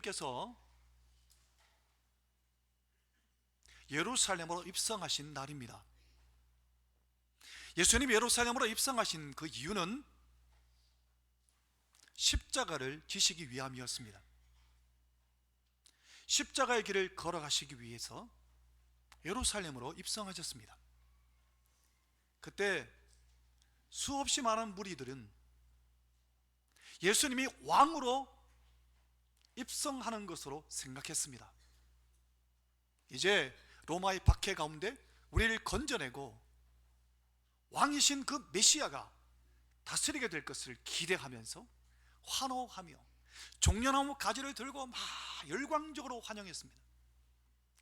예수님께서 예루살렘으로 입성하신 날입니다. 예수님이 예루살렘으로 입성하신 그 이유는 십자가를 지시기 위함이었습니다. 십자가의 길을 걸어가시기 위해서 예루살렘으로 입성하셨습니다. 그때 수없이 많은 무리들은 예수님이 왕으로 입성하는 것으로 생각했습니다. 이제 로마의 박해 가운데 우리를 건져내고 왕이신 그 메시아가 다스리게 될 것을 기대하면서 환호하며 종려나무 가지를 들고 막 열광적으로 환영했습니다.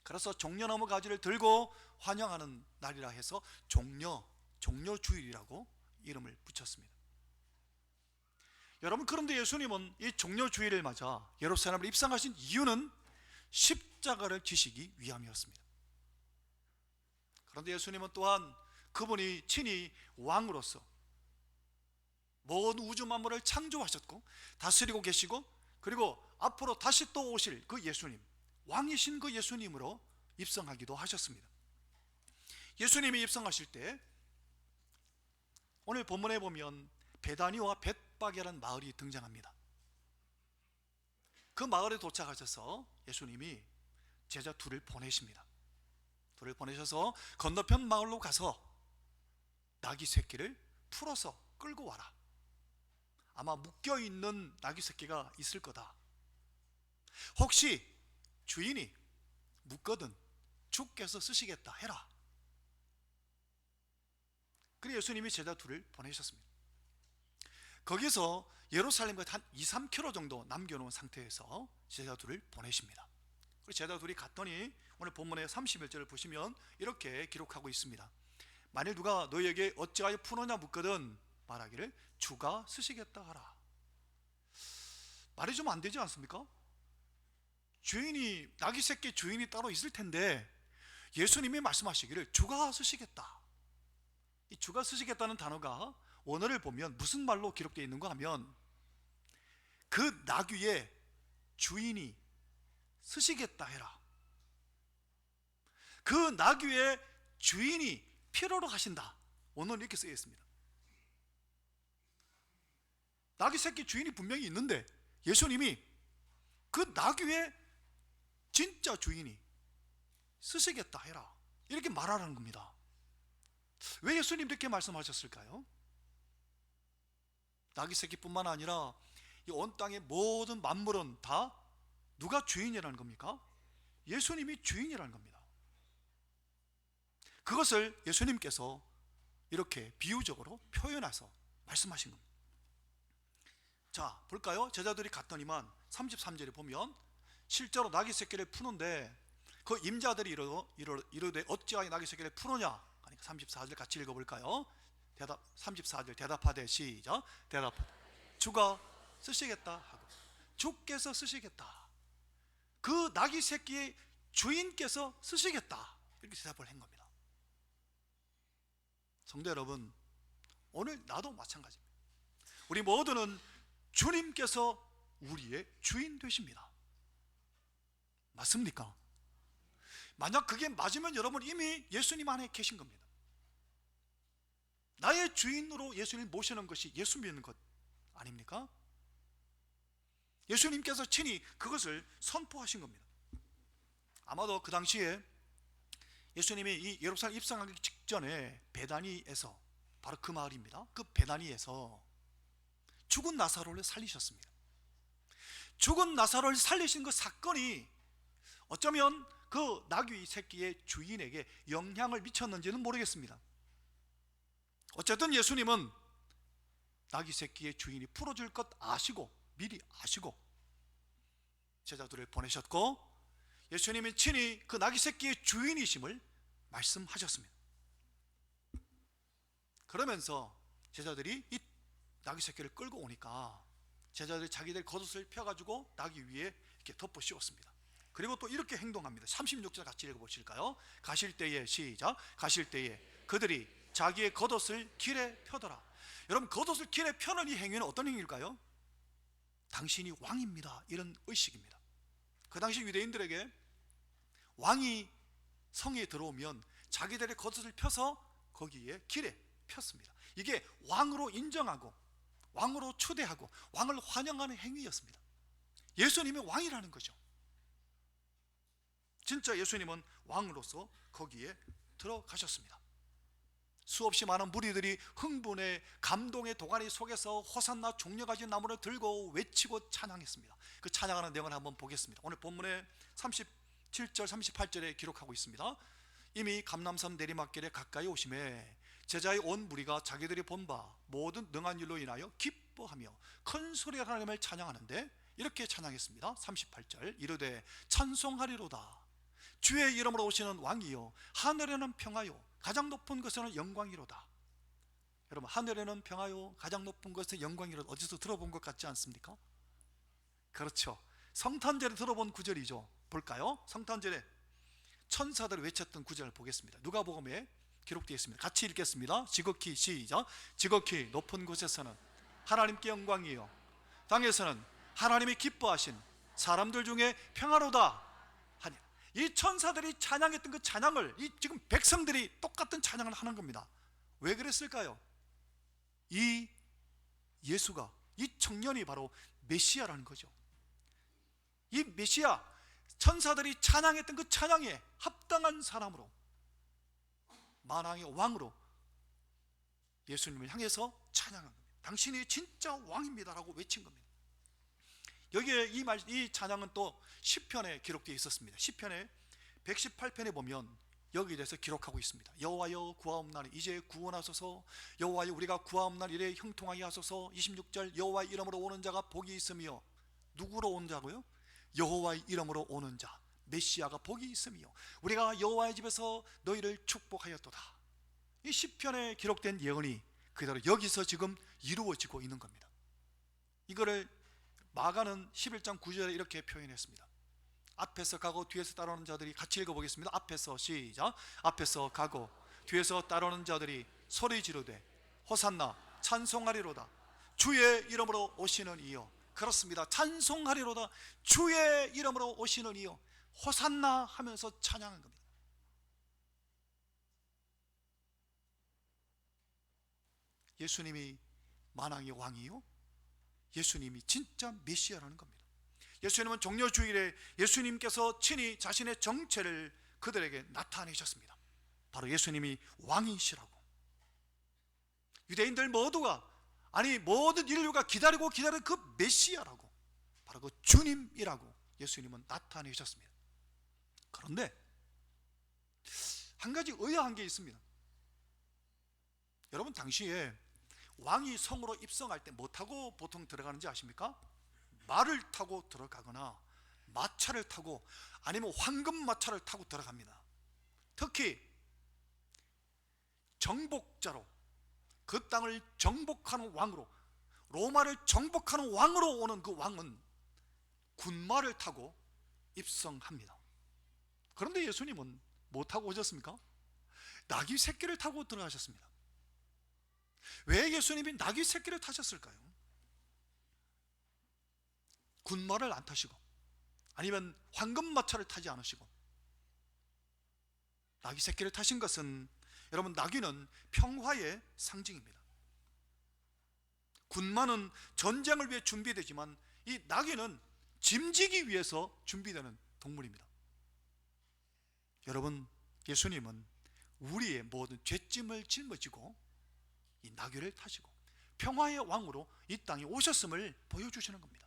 그래서 종려나무 가지를 들고 환영하는 날이라 해서 종려주일이라고 이름을 붙였습니다. 여러분, 그런데 예수님은 이 종려주일을 맞아 예루살렘을 입성하신 이유는 십자가를 지시기 위함이었습니다. 그런데 예수님은 또한 그분이 친히 왕으로서 모든 우주 만물을 창조하셨고 다스리고 계시고, 그리고 앞으로 다시 또 오실 그 예수님, 왕이신 그 예수님으로 입성하기도 하셨습니다. 예수님이 입성하실 때 오늘 본문에 보면 베다니와 벳박이라는 마을이 등장합니다. 그 마을에 도착하셔서 예수님이 제자 둘을 보내십니다. 둘을 보내셔서 건너편 마을로 가서 나귀 새끼를 풀어서 끌고 와라. 아마 묶여있는 나귀 새끼가 있을 거다. 혹시 주인이 묻거든 주께서 쓰시겠다 해라. 그래서 예수님이 제자 둘을 보내셨습니다. 거기서 예루살렘과 한 2-3km 정도 남겨놓은 상태에서 제자 둘을 보내십니다. 그리고 제자 둘이 갔더니 오늘 본문의 31절을 보시면 이렇게 기록하고 있습니다. 만일 누가 너희에게 어찌하여 푸느냐 묻거든 말하기를 주가 쓰시겠다 하라. 말이 좀 안 되지 않습니까? 주인이, 나귀 새끼 주인이 따로 있을 텐데 예수님이 말씀하시기를 주가 쓰시겠다. 이 주가 쓰시겠다는 단어가 원어를 보면 무슨 말로 기록되어 있는가 하면 그 나귀의 주인이 쓰시겠다 해라. 그 나귀의 주인이 필요로 하신다. 원어는 이렇게 쓰여 있습니다. 나귀 새끼 주인이 분명히 있는데 예수님이 그 나귀의 진짜 주인이 쓰시겠다 해라, 이렇게 말하라는 겁니다. 왜 예수님 이렇게 말씀하셨을까요? 나귀 새끼뿐만 아니라 이 온 땅의 모든 만물은 다 누가 주인이라는 겁니까? 예수님이 주인이라는 겁니다. 그것을 예수님께서 이렇게 비유적으로 표현해서 말씀하신 겁니다. 자, 볼까요? 제자들이 갔더니만 33절에 보면 실제로 나귀 새끼를 푸는데 그 임자들이 이르되 어찌하여 나귀 새끼를 푸느냐? 그러니까 34절 같이 읽어볼까요? 34절 대답하되 시작. 대답하되 주가 쓰시겠다 하고 주께서 쓰시겠다. 그 나귀 새끼의 주인께서 쓰시겠다, 이렇게 대답을 한 겁니다. 성도 여러분, 오늘 나도 마찬가지입니다. 우리 모두는 주님께서 우리의 주인 되십니다. 맞습니까? 만약 그게 맞으면 여러분 이미 예수님 안에 계신 겁니다. 나의 주인으로 예수님 모시는 것이 예수 믿는 것 아닙니까? 예수님께서 친히 그것을 선포하신 겁니다. 아마도 그 당시에 예수님이 이 예루살렘 입성하기 직전에 베다니에서, 바로 그 마을입니다. 그 베다니에서 죽은 나사로를 살리셨습니다. 죽은 나사로를 살리신 그 사건이 어쩌면 그 나귀 새끼의 주인에게 영향을 미쳤는지는 모르겠습니다. 어쨌든 예수님은 나귀 새끼의 주인이 풀어줄 것 아시고, 미리 아시고 제자들을 보내셨고, 예수님이 친히 그 나귀 새끼의 주인이심을 말씀하셨습니다. 그러면서 제자들이 이 나귀 새끼를 끌고 오니까 제자들이 자기들 겉옷을 펴가지고 나귀 위에 이렇게 덮어 씌웠습니다. 그리고 또 이렇게 행동합니다. 36절 같이 읽어보실까요? 가실 때에, 시작. 가실 때에 그들이 자기의 겉옷을 길에 펴더라. 여러분, 겉옷을 길에 펴는 이 행위는 어떤 행위일까요? 당신이 왕입니다, 이런 의식입니다. 그 당시 유대인들에게 왕이 성에 들어오면 자기들의 겉옷을 펴서 거기에 길에 폈습니다. 이게 왕으로 인정하고 왕으로 초대하고 왕을 환영하는 행위였습니다. 예수님이 왕이라는 거죠. 진짜 예수님은 왕으로서 거기에 들어가셨습니다. 수없이 많은 무리들이 흥분의 감동의 도가니 속에서 호산나 종려가지 나무를 들고 외치고 찬양했습니다. 그 찬양하는 내용을 한번 보겠습니다. 오늘 본문에 37절 38절에 기록하고 있습니다. 이미 감람산 내리막길에 가까이 오심에 제자의 온 무리가 자기들이 본 바 모든 능한 일로 인하여 기뻐하며 큰 소리로 하나님을 찬양하는데 이렇게 찬양했습니다. 38절 이르되 찬송하리로다. 주의 이름으로 오시는 왕이요 하늘에는 평화요 가장 높은 것에는 영광이로다. 여러분, 하늘에는 평화요 가장 높은 것에 영광이로다, 어디서 들어본 것 같지 않습니까? 그렇죠. 성탄절에 들어본 구절이죠. 볼까요? 성탄절에 천사들이 외쳤던 구절을 보겠습니다. 누가복음에 기록되어 있습니다. 같이 읽겠습니다. 지극히, 시작. 지극히 높은 곳에서는 하나님께 영광이요 땅에서는 하나님이 기뻐하신 사람들 중에 평화로다 하니. 이 천사들이 찬양했던 그 찬양을 이 지금 백성들이 똑같은 찬양을 하는 겁니다. 왜 그랬을까요? 이 예수가, 이 청년이 바로 메시아라는 거죠. 이 메시아, 천사들이 찬양했던 그 찬양에 합당한 사람으로, 만왕의 왕으로 예수님을 향해서 찬양한 겁니다. 당신이 진짜 왕입니다라고 외친 겁니다. 여기에 이 찬양은 또 시편에 기록되어 있었습니다. 시편에 118편에 보면 여기에 대해서 기록하고 있습니다. 여호와여 구하옵나니 이제 구원하소서. 여호와여 우리가 구하옵나니 이래 형통하게 하소서. 26절 여호와의 이름으로 오는 자가 복이 있으며. 누구로 오는 자고요? 여호와의 이름으로 오는 자, 메시아가 복이 있으며 우리가 여호와의 집에서 너희를 축복하였도다. 이 시편에 기록된 예언이 그대로 여기서 지금 이루어지고 있는 겁니다. 이거를 마가는 11장 9절에 이렇게 표현했습니다. 앞에서 가고 뒤에서 따라오는 자들이, 같이 읽어보겠습니다. 앞에서, 시작. 앞에서 가고 뒤에서 따라오는 자들이 소리 지르되 호산나 찬송하리로다. 주의 이름으로 오시는 이여. 그렇습니다. 찬송하리로다. 주의 이름으로 오시는 이여. 호산나 하면서 찬양한 겁니다. 예수님이 만왕의 왕이요 예수님이 진짜 메시아라는 겁니다. 예수님은 종려주일에 예수님께서 친히 자신의 정체를 그들에게 나타내셨습니다. 바로 예수님이 왕이시라고. 유대인들 모두가, 아니 모든 인류가 기다리고 그 메시아라고, 바로 그 주님이라고 예수님은 나타내셨습니다. 그런데 한 가지 의아한 게 있습니다. 여러분, 당시에 왕이 성으로 입성할 때 뭐 타고 보통 들어가는지 아십니까? 말을 타고 들어가거나 마차를 타고, 아니면 황금 마차를 타고 들어갑니다. 특히 정복자로, 그 땅을 정복하는 왕으로, 로마를 정복하는 왕으로 오는 그 왕은 군마를 타고 입성합니다. 그런데 예수님은 뭐 타고 오셨습니까? 나귀 새끼를 타고 들어가셨습니다. 왜 예수님이 나귀 새끼를 타셨을까요? 군마를 안 타시고, 아니면 황금마차를 타지 않으시고, 나귀 새끼를 타신 것은, 여러분, 나귀는 평화의 상징입니다. 군마는 전쟁을 위해 준비되지만 이 나귀는 짐지기 위해서 준비되는 동물입니다. 여러분, 예수님은 우리의 모든 죄짐을 짊어지고 이 나귀를 타시고 평화의 왕으로 이 땅에 오셨음을 보여주시는 겁니다.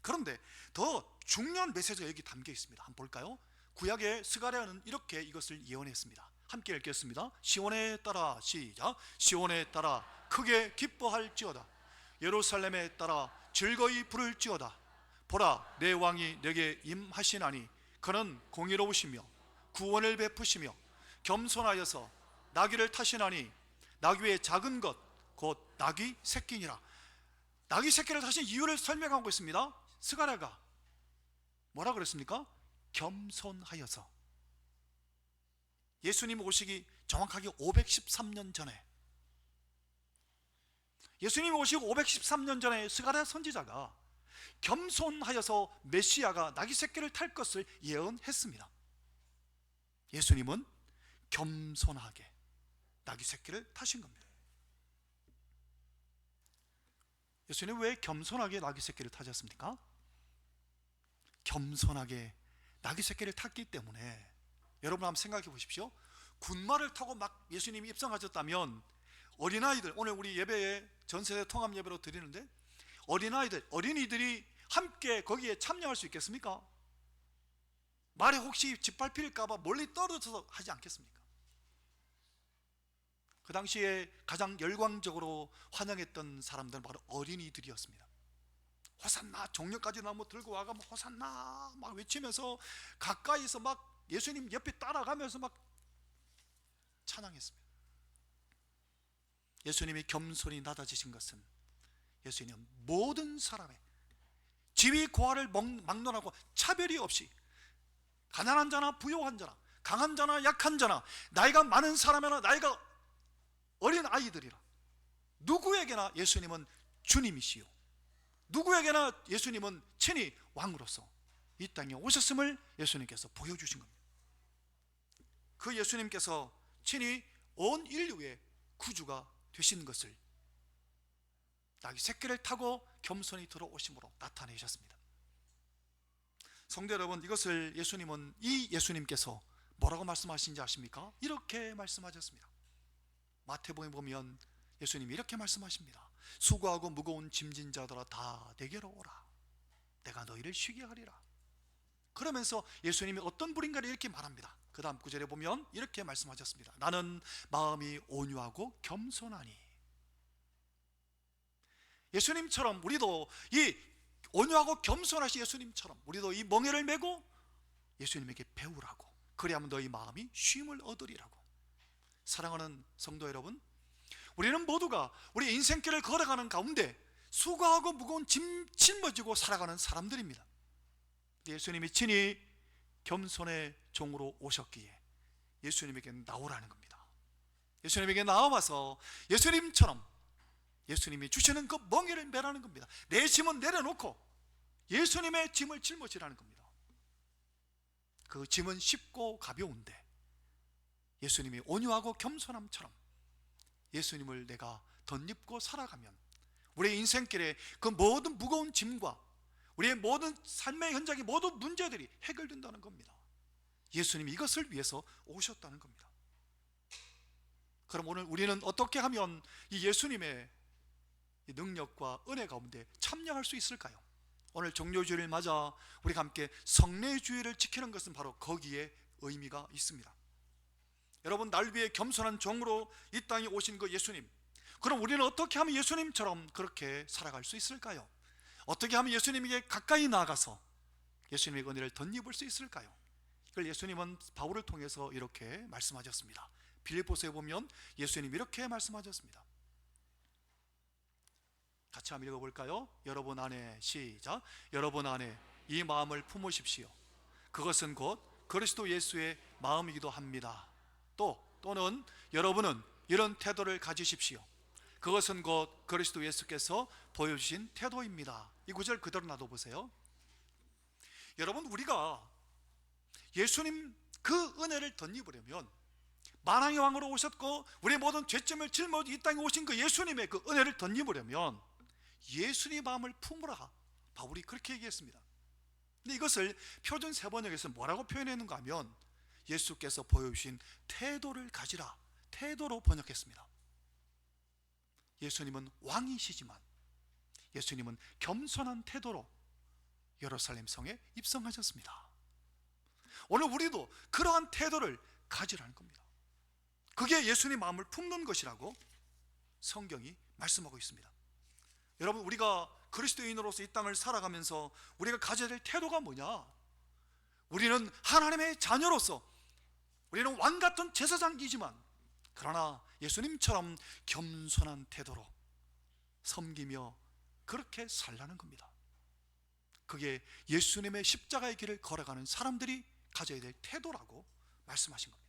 그런데 더 중요한 메시지가 여기 담겨 있습니다. 한번 볼까요? 구약의 스가랴는 이렇게 이것을 예언했습니다. 함께 읽겠습니다. 시온에 따라, 시작. 시온에 따라 크게 기뻐할지어다. 예루살렘에 따라 즐거이 부를지어다. 보라, 내 왕이 내게 임하시나니 그는 공의로우시며 구원을 베푸시며 겸손하여서 나귀를 타시나니 나귀의 작은 것 곧 나귀 새끼니라. 나귀 새끼를 타신 이유를 설명하고 있습니다. 스가랴가 뭐라 그랬습니까? 겸손하여서. 예수님 오시기 정확하게 513년 전에, 예수님 오시고 513년 전에 스가랴 선지자가 겸손하여서 메시아가 나귀 새끼를 탈 것을 예언했습니다. 예수님은 겸손하게 나귀 새끼를 타신 겁니다. 예수님 왜 겸손하게 나귀 새끼를 타셨습니까? 겸손하게 나귀 새끼를 탔기 때문에, 여러분 한번 생각해 보십시오. 군마를 타고 막 예수님이 입성하셨다면 어린아이들, 오늘 우리 예배에 전세대 통합 예배로 드리는데 어린이들이 함께 거기에 참여할 수 있겠습니까? 말에 혹시 짓밟힐까 봐 멀리 떨어져서 하지 않겠습니까? 그 당시에 가장 열광적으로 환영했던 사람들은 바로 어린이들이었습니다. 호산나, 종려까지 나무 들고 와가 호산나 막 외치면서 가까이서 막 예수님 옆에 따라가면서 막 찬양했습니다. 예수님이 겸손히 낮아지신 것은 예수님은 모든 사람의 지위 고하를 막론하고 차별이 없이 가난한 자나 부유한 자나 강한 자나 약한 자나 나이가 많은 사람이나 나이가 어린 아이들이라 누구에게나 예수님은 주님이시요, 누구에게나 예수님은 친히 왕으로서 이 땅에 오셨음을 예수님께서 보여주신 겁니다. 그 예수님께서 친히 온 인류의 구주가 되신 것을 나귀 새끼를 타고 겸손히 들어오심으로 나타내셨습니다. 성도 여러분, 이것을 이 예수님께서 뭐라고 말씀하신지 아십니까? 이렇게 말씀하셨습니다. 마태복음에 보면 예수님이 이렇게 말씀하십니다. 수고하고 무거운 짐진 자들아 다 내게로 오라, 내가 너희를 쉬게 하리라. 그러면서 예수님이 어떤 분인가를 이렇게 말합니다. 그 다음 구절에 보면 이렇게 말씀하셨습니다. 나는 마음이 온유하고 겸손하니. 예수님처럼 우리도 이 온유하고 겸손하신 예수님처럼 우리도 이 멍에를 메고 예수님에게 배우라고, 그리하면 너희 마음이 쉼을 얻으리라고. 사랑하는 성도 여러분, 우리는 모두가 우리 인생길을 걸어가는 가운데 수고하고 무거운 짐 짊어지고 살아가는 사람들입니다. 예수님이 친히 겸손의 종으로 오셨기에 예수님에게 나오라는 겁니다. 예수님에게 나와서 예수님처럼 예수님이 주시는 그 멍에를 메라는 겁니다. 내 짐은 내려놓고 예수님의 짐을 짊어지라는 겁니다. 그 짐은 쉽고 가벼운데 예수님이 온유하고 겸손함처럼 예수님을 내가 덧입고 살아가면 우리의 인생길에 그 모든 무거운 짐과 우리의 모든 삶의 현장의 모든 문제들이 해결된다는 겁니다. 예수님이 이것을 위해서 오셨다는 겁니다. 그럼 오늘 우리는 어떻게 하면 이 예수님의 이 능력과 은혜 가운데 참여할 수 있을까요? 오늘 종료주일을 맞아 우리가 함께 성례주일을 지키는 것은 바로 거기에 의미가 있습니다. 여러분, 날 위해 겸손한 종으로 이 땅에 오신 그 예수님, 그럼 우리는 어떻게 하면 예수님처럼 그렇게 살아갈 수 있을까요? 어떻게 하면 예수님에게 가까이 나아가서 예수님의 은혜를 덧입을 수 있을까요? 이걸 예수님은 바울을 통해서 이렇게 말씀하셨습니다. 빌립보서에 보면 예수님이 이렇게 말씀하셨습니다. 같이 한번 읽어볼까요? 여러분 안에, 시작. 여러분 안에 이 마음을 품으십시오. 그것은 곧 그리스도 예수의 마음이기도 합니다. 또는 여러분은 이런 태도를 가지십시오. 그것은 곧 그리스도 예수께서 보여주신 태도입니다. 이 구절 그대로 놔둬보세요. 여러분, 우리가 예수님 그 은혜를 덧입으려면, 만왕의 왕으로 오셨고 우리의 모든 죄점을 짊어지고 이 땅에 오신 그 예수님의 그 은혜를 덧입으려면 예수님의 마음을 품으라, 바울이 그렇게 얘기했습니다. 근데 이것을 표준 세번역에서 뭐라고 표현했는가 하면 예수께서 보여주신 태도를 가지라, 태도로 번역했습니다. 예수님은 왕이시지만 예수님은 겸손한 태도로 예루살렘 성에 입성하셨습니다. 오늘 우리도 그러한 태도를 가지라는 겁니다. 그게 예수님 마음을 품는 것이라고 성경이 말씀하고 있습니다. 여러분, 우리가 그리스도인으로서 이 땅을 살아가면서 우리가 가져야 될 태도가 뭐냐? 우리는 하나님의 자녀로서 우리는 왕같은 제사장이지만 그러나 예수님처럼 겸손한 태도로 섬기며 그렇게 살라는 겁니다. 그게 예수님의 십자가의 길을 걸어가는 사람들이 가져야 될 태도라고 말씀하신 겁니다.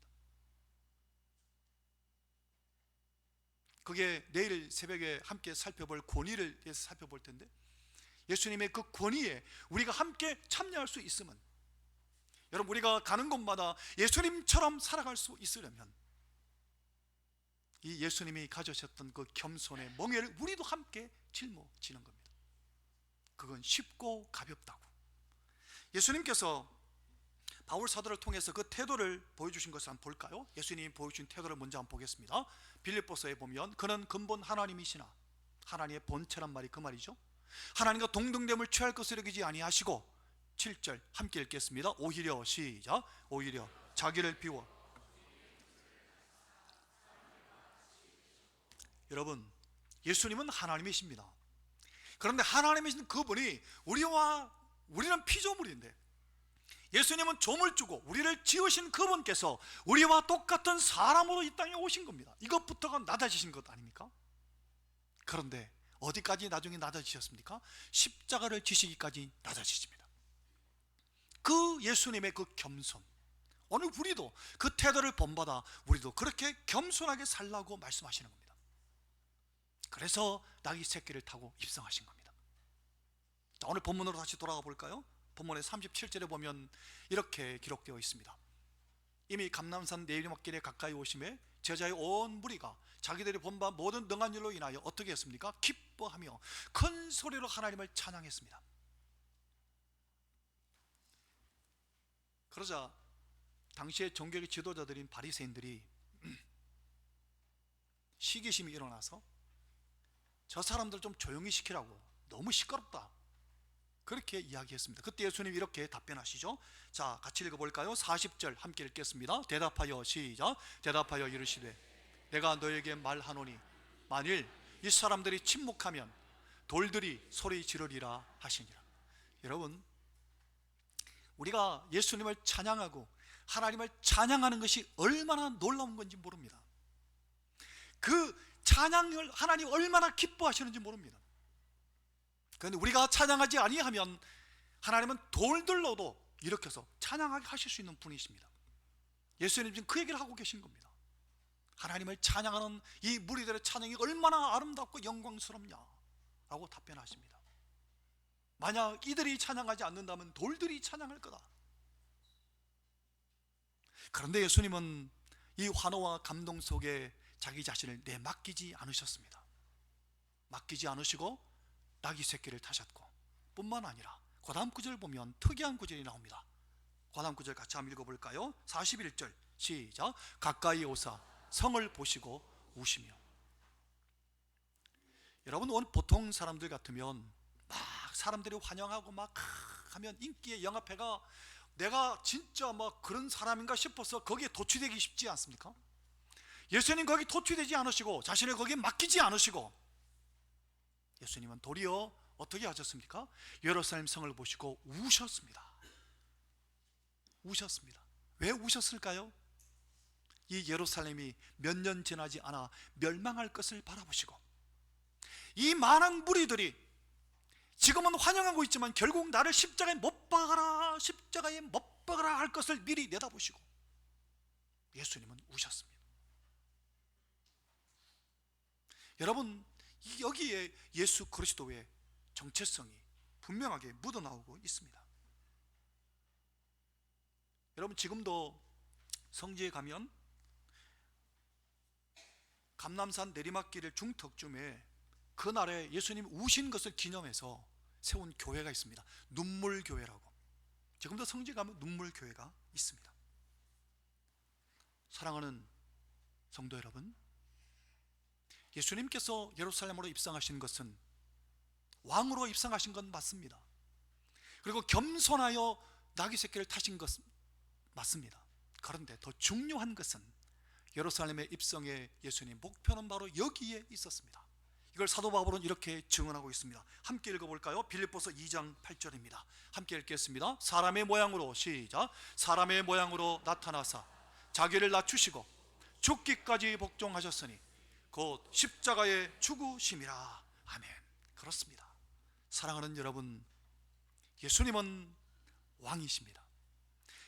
그게 내일 새벽에 함께 살펴볼 권위를 대해서 살펴볼 텐데, 예수님의 그 권위에 우리가 함께 참여할 수 있으면, 여러분, 우리가 가는 곳마다 예수님처럼 살아갈 수 있으려면 이 예수님이 가지셨던 그 겸손의 멍에를 우리도 함께 짊어지는 겁니다. 그건 쉽고 가볍다고. 예수님께서 바울 사도를 통해서 그 태도를 보여주신 것을 한번 볼까요? 예수님이 보여주신 태도를 먼저 한번 보겠습니다. 빌립보서에 보면 그는 근본 하나님이시나, 하나님의 본체란 말이 그 말이죠. 하나님과 동등됨을 취할 것을 여기지 아니하시고, 7절 함께 읽겠습니다. 오히려, 시작, 오히려 자기를 비워. 여러분, 예수님은 하나님이십니다. 그런데 하나님이신 그분이 우리는 피조물인데, 예수님은 조물주고 우리를 지으신 그분께서 우리와 똑같은 사람으로 이 땅에 오신 겁니다. 이것부터가 낮아지신 것 아닙니까? 그런데 어디까지 나중에 낮아지셨습니까? 십자가를 지시기까지 낮아지십니다. 그 예수님의 그 겸손, 오늘 우리도 그 태도를 본받아 우리도 그렇게 겸손하게 살라고 말씀하시는 겁니다. 그래서 나귀 새끼를 타고 입성하신 겁니다. 자, 오늘 본문으로 다시 돌아가 볼까요? 본문의 37절에 보면 이렇게 기록되어 있습니다. 이미 감람산 내리막길에 가까이 오심에 제자의 온 무리가 자기들이 본 바 모든 능한 일로 인하여 어떻게 했습니까? 기뻐하며 큰 소리로 하나님을 찬양했습니다. 그러자 당시의 종교의 지도자들인 바리새인들이 시기심이 일어나서 저 사람들 좀 조용히 시키라고, 너무 시끄럽다, 그렇게 이야기했습니다. 그때 예수님이 이렇게 답변하시죠. 자, 같이 읽어볼까요? 40절 함께 읽겠습니다. 대답하여, 시작, 대답하여 이르시되 내가 너에게 말하노니 만일 이 사람들이 침묵하면 돌들이 소리 지르리라 하시니라. 여러분, 우리가 예수님을 찬양하고 하나님을 찬양하는 것이 얼마나 놀라운 건지 모릅니다. 그 찬양을 하나님 얼마나 기뻐하시는지 모릅니다. 그런데 우리가 찬양하지 아니하면 하나님은 돌들로도 일으켜서 찬양하게 하실 수 있는 분이십니다. 예수님 지금 그 얘기를 하고 계신 겁니다. 하나님을 찬양하는 이 무리들의 찬양이 얼마나 아름답고 영광스럽냐 라고 답변하십니다. 만약 이들이 찬양하지 않는다면 돌들이 찬양할 거다. 그런데 예수님은 이 환호와 감동 속에 자기 자신을 내맡기지 않으셨습니다. 맡기지 않으시고 나귀 새끼를 타셨고, 뿐만 아니라 그 다음 구절을 보면 특이한 구절이 나옵니다. 그 다음 구절 같이 한번 읽어볼까요? 41절 시작, 가까이 오사 성을 보시고 우시며. 여러분, 오늘 보통 사람들 같으면 막 사람들이 환영하고 막 하면 인기에 영합해가 내가 진짜 막 그런 사람인가 싶어서 거기에 도취되기 쉽지 않습니까? 예수님 거기 도취되지 않으시고 자신을 거기에 맡기지 않으시고, 예수님은 도리어 어떻게 하셨습니까? 예루살렘 성을 보시고 우셨습니다. 우셨습니다. 왜 우셨을까요? 이 예루살렘이 몇 년 지나지 않아 멸망할 것을 바라보시고, 이 많은 무리들이 지금은 환영하고 있지만 결국 나를 십자가에 못 박아라, 십자가에 못 박아라 할 것을 미리 내다보시고 예수님은 우셨습니다. 여러분, 여기에 예수 그리스도의 정체성이 분명하게 묻어나오고 있습니다. 여러분, 지금도 성지에 가면 감람산 내리막길 중턱쯤에 그날에 예수님 우신 것을 기념해서 세운 교회가 있습니다. 눈물교회라고. 지금도 성지에 가면 눈물교회가 있습니다. 사랑하는 성도 여러분, 예수님께서 예루살렘으로 입성하신 것은 왕으로 입성하신 건 맞습니다. 그리고 겸손하여 나귀 새끼를 타신 것은 맞습니다. 그런데 더 중요한 것은 예루살렘의 입성의 예수님 목표는 바로 여기에 있었습니다. 이걸 사도 바울은 이렇게 증언하고 있습니다. 함께 읽어볼까요? 빌립보서 2장 8절입니다. 함께 읽겠습니다. 사람의 모양으로, 시작, 사람의 모양으로 나타나사 자기를 낮추시고 죽기까지 복종하셨으니 곧 십자가의 죽으심이라. 아멘. 그렇습니다. 사랑하는 여러분, 예수님은 왕이십니다.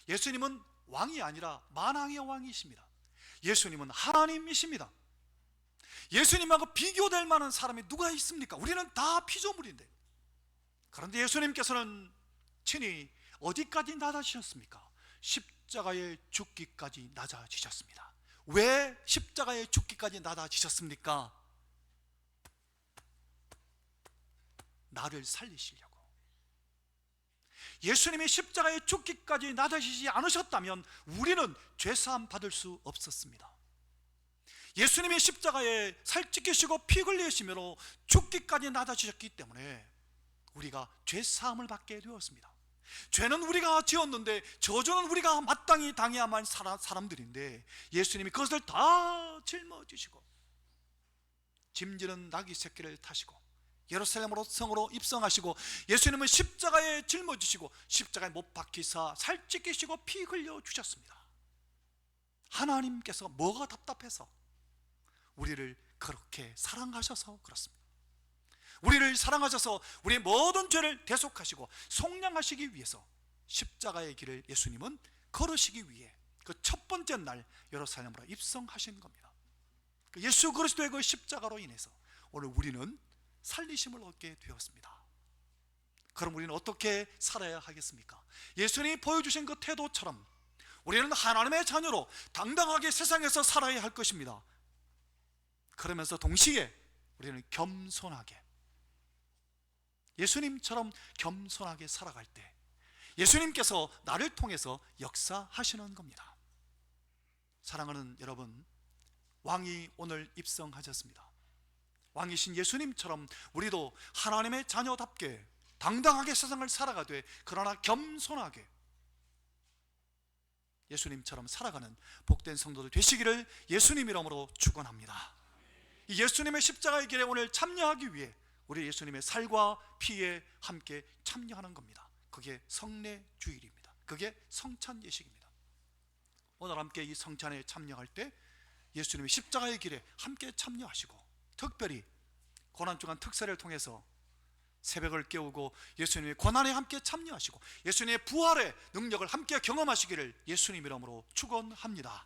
예수님은 왕이 아니라 만왕의 왕이십니다. 예수님은 하나님이십니다. 예수님하고 비교될 만한 사람이 누가 있습니까? 우리는 다 피조물인데, 그런데 예수님께서는 친히 어디까지 낮아지셨습니까? 십자가에 죽기까지 낮아지셨습니다. 왜 십자가에 죽기까지 낮아지셨습니까? 나를 살리시려고. 예수님이 십자가에 죽기까지 낮아지지 않으셨다면 우리는 죄사함 받을 수 없었습니다. 예수님이 십자가에 살찌기시고 피 흘리심으로 죽기까지 낮아지셨기 때문에 우리가 죄사함을 받게 되었습니다. 죄는 우리가 지었는데 저주는 우리가 마땅히 당해야만 사람들인데 예수님이 그것을 다 짊어지시고 짐지는 나귀 새끼를 타시고 예루살렘으로 성으로 입성하시고 예수님은 십자가에 짊어지시고 십자가에 못 박히사 살찌기시고 피 흘려 주셨습니다. 하나님께서 뭐가 답답해서 우리를 그렇게 사랑하셔서 그렇습니다. 우리를 사랑하셔서 우리의 모든 죄를 대속하시고 속량하시기 위해서 십자가의 길을 예수님은 걸으시기 위해 그 첫 번째 날 예루살렘으로 입성하신 겁니다. 예수 그리스도의 그 십자가로 인해서 오늘 우리는 살리심을 얻게 되었습니다. 그럼 우리는 어떻게 살아야 하겠습니까? 예수님이 보여주신 그 태도처럼 우리는 하나님의 자녀로 당당하게 세상에서 살아야 할 것입니다. 그러면서 동시에 우리는 겸손하게, 예수님처럼 겸손하게 살아갈 때 예수님께서 나를 통해서 역사하시는 겁니다. 사랑하는 여러분, 왕이 오늘 입성하셨습니다. 왕이신 예수님처럼 우리도 하나님의 자녀답게 당당하게 세상을 살아가되 그러나 겸손하게 예수님처럼 살아가는 복된 성도들 되시기를 예수님 이름으로 축원합니다. 이 예수님의 십자가의 길에 오늘 참여하기 위해 우리 예수님의 살과 피에 함께 참여하는 겁니다. 그게 성례 주일입니다. 그게 성찬 예식입니다. 오늘 함께 이 성찬에 참여할 때 예수님의 십자가의 길에 함께 참여하시고 특별히 고난주간 특사를 통해서 새벽을 깨우고 예수님의 고난에 함께 참여하시고 예수님의 부활의 능력을 함께 경험하시기를 예수님 이름으로 축원합니다.